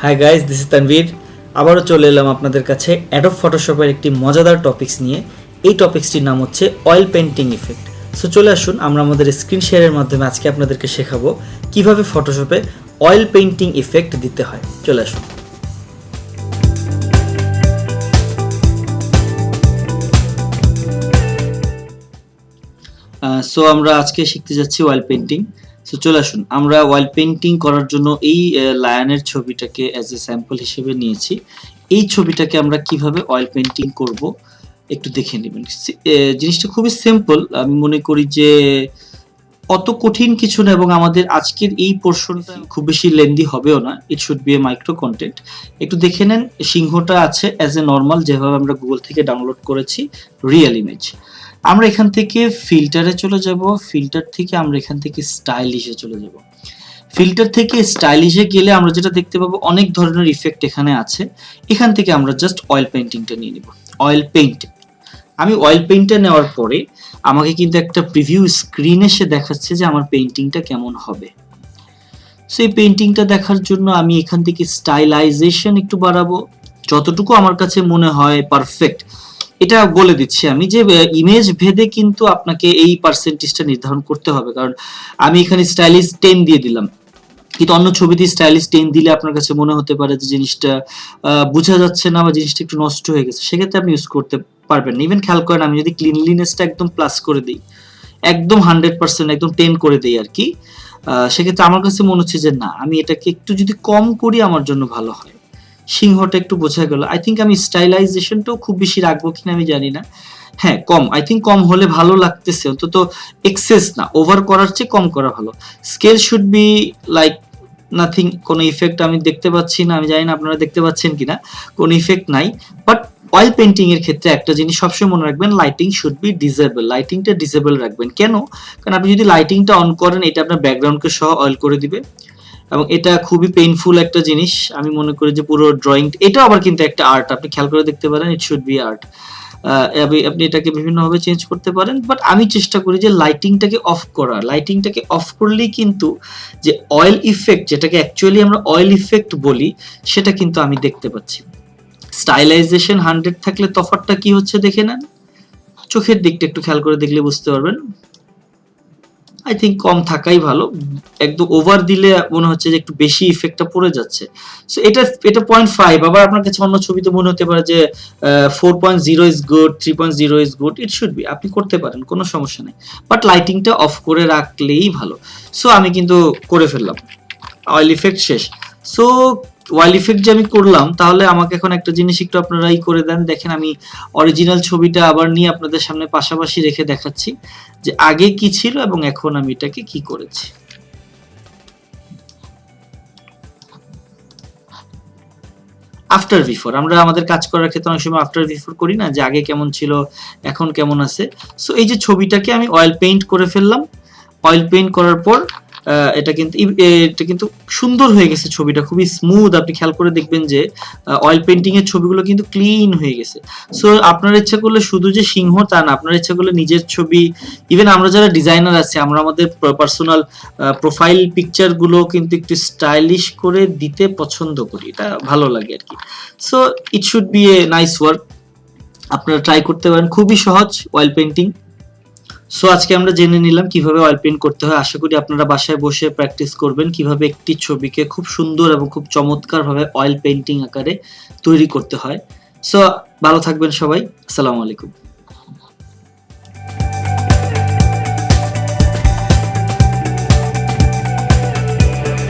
Hi guys, this is Tanvir. আবারও চলে এলাম আপনাদের কাছে অ্যাডোব ফটোশপের একটি মজাদার টপিকস নিয়ে। এই টপিক্সটির নাম হচ্ছে অয়েল পেন্টিং ইফেক্ট। সো চলে আসুন, আমরা আমাদের স্ক্রিন শেয়ারের মাধ্যমে আজকে আপনাদেরকে শেখাবো কিভাবে ফটোশপে অয়েল পেন্টিং ইফেক্ট দিতে হয়। চলে আসুন। সো আমরা আজকে শিখতে যাচ্ছি অয়েল পেন্টিং। সো চলে আসুন, আমরা অয়েল পেন্টিং করার জন্য এই লায়নের ছবিটাকে অ্যাজ এ স্যাম্পল হিসেবে নিয়েছি। এই ছবিটাকে আমরা কিভাবে অয়েল পেন্টিং করব একটু দেখে নেবেন। জিনিসটা খুবই সিম্পল, আমি মনে করি যে অত কঠিন কিছু না, এবং আমাদের আজকের এই পোর্শনটা খুব বেশি লেন্দি হবেও না। It should B A micro content. একটু দেখে নেন, সিংহটা আছে অ্যাজ এ নর্মাল, যেভাবে আমরা গুগল থেকে ডাউনলোড করেছি রিয়েল ইমেজ। আমরা এখান থেকে ফিল্টারে চলে যাব, ফিল্টার থেকে আমরা এখান থেকে স্টাইলিশে চলে যাব। ফিল্টার থেকে স্টাইলিশে গেলে আমরা যেটা দেখতে পাবো, অনেক ধরনের ইফেক্ট এখানে আছে। এখান থেকে আমরা জাস্ট অয়েল পেইন্টিংটা নিয়ে নিব। অয়েল পেইন্ট, আমি অয়েল পেইন্টটা নেওয়ার পরে আমাকে কিন্তু একটা প্রিভিউ স্ক্রিন এসে দেখাচ্ছে যে আমার পেইন্টিংটা কেমন হবে। সো এই পেইন্টিংটা দেখার জন্য আমি এখান থেকে স্টাইলাইজেশন একটু বাড়াবো, যতটুকু আমার কাছে মনে হয় পারফেক্ট। এটা বলে দিচ্ছি আমি যে ইমেজ ভেদে কিন্তু আপনাকে এই পার্সেন্টেজটা নির্ধারণ করতে হবে, কারণ আমি এখানে স্টাইলিশ 10 দিয়ে দিলাম, কিন্তু অন্য ছবিতে স্টাইলিশ 10 দিলে আপনার কাছে মনে হতে পারে যে জিনিসটা বোঝা যাচ্ছে না বা জিনিসটা একটু নষ্ট হয়ে গেছে, সেক্ষেত্রে আপনি ইউজ করতে পারবেন না। ইভেন খেয়াল করেন, আমি যদি ক্লিনলিনেসটা একদম প্লাস করে দিই, একদম 100%, একদম 10 করে দিই আর কি, সেক্ষেত্রে আমার কাছে মনে হচ্ছে যে না, আমি এটাকে একটু যদি কম করি আমার জন্য ভালো হয়। সিংহটা একটু বোঝা গেল। আই থিঙ্ক আমি স্টাইলাইজেশনটাও খুব বেশি রাখবো কিনা আমি জানি না। হ্যাঁ, কম, আই থিঙ্ক কম হলে ভালো লাগতেছে, অন্তত এক্সেস না, ওভার করার চেয়ে কম করা ভালো। Scale should be like nothing, কোনো ইফেক্ট আমি দেখতে পাচ্ছি না, আমি জানি না আপনারা দেখতে পাচ্ছেন কিনা, কোনো ইফেক্ট নাই। বাট অয়েল পেইন্টিং এর ক্ষেত্রে একটা জিনিস সবসময় মনে রাখবেন, লাইটিং শুড বি ডিসেবল। লাইটিংটা ডিসেবল রাখবেন। কেন? কারণ আপনি যদি লাইটিংটা অন করেন, এটা আপনার ব্যাকগ্রাউন্ডকে সহ অয়েল করে দিবে, এবং এটা খুবই পেইনফুল একটা জিনিস। আমি মনে করি যে পুরো ড্রয়িং, এটা আবার কিন্তু একটা আর্ট, আপনি খেয়াল করে দেখতে পারেন, ইট শুড বি আর্ট। আপনি এটাকে বিভিন্নভাবে চেঞ্জ করতে পারেন, বাট আমি চেষ্টা করি যে লাইটিংটাকে অফ করা। লাইটিংটাকে অফ করলেই কিন্তু যে অয়েল ইফেক্ট, যেটাকে অ্যাকচুয়ালি আমরা অয়েল ইফেক্ট বলি, সেটা কিন্তু আমি দেখতে পাচ্ছি। স্টাইলাইজেশন 100 থাকলে তফাৎটা কি হচ্ছে দেখে নেন, চোখের দিকটা একটু খেয়াল করে দেখলে বুঝতে পারবেন। আই থিঙ্ক কম থাকাই ভালো, একদম ওভার দিলে মনে হচ্ছে যে একটু বেশি ইফেক্টটা পড়ে যাচ্ছে। সো এটা 0.5, আবার আপনার কাছে অন্য ছবিতে মনে হতে পারে যে 4.0 is good, 3.0 is good, it should be, আপনি করতে পারেন, কোনো সমস্যা নেই, বাট লাইটিংটা অফ করে রাখলেই ভালো। সো আমি কিন্তু করে ফেললাম, অয়েল ইফেক্ট শেষ। সো ওয়াইল ইফেক্ট যে আমি করলাম, তাহলে আমাকে এখন একটা জিনিস একটু আপনারাই করে দেন। দেখেন, আমি অরিজিনাল ছবিটা আবার নিয়ে আপনাদের সামনে পাশাপাশি রেখে দেখাচ্ছি যে আগে কি ছিল এবং এখন আমি এটাকে কি করেছি। আফটার বিফোর, আমরা আমাদের কাজ করার ক্ষেত্রে অনেক সময় আফটার বিফোর করি না, যে আগে কেমন ছিল এখন কেমন আছে। সো এই যে ছবিটাকে আমি অয়েল পেইন্ট করে ফেললাম। অয়েল পেইন্ট করার পর এটা কিন্তু সুন্দর হয়ে গেছে, ছবিটা খুবই স্মুথ। আপনি খেয়াল করে দেখবেন যে অয়েল পেইন্টিং এর ছবিগুলো কিন্তু ক্লিন হয়ে গেছে। সো আপনার ইচ্ছা করলে শুধু যে সিংহ তা না, আপনার ইচ্ছা করলে নিজের ছবি, ইভেন আমরা যারা ডিজাইনার আছি, আমরা আমাদের পার্সোনাল প্রোফাইল পিকচার গুলো কিন্তু একটু স্টাইলিশ করে দিতে পছন্দ করি, এটা ভালো লাগে আর কি। So it should B a nice work, আপনারা ট্রাই করতে পারেন, খুবই সহজ অয়েল পেইন্টিং। সো আজকে আমরা জেনে নিলাম কিভাবে অয়েল পেইন্ট করতে হয়। আশা করি আপনারা বাসায় বসে প্র্যাকটিস করবেন কিভাবে একটি ছবিকে খুব সুন্দর এবং খুব চমৎকার ভাবে অয়েল পেইন্টিং আকারে তৈরি করতে হয়। সো ভালো থাকবেন সবাই, আসসালামু আলাইকুম।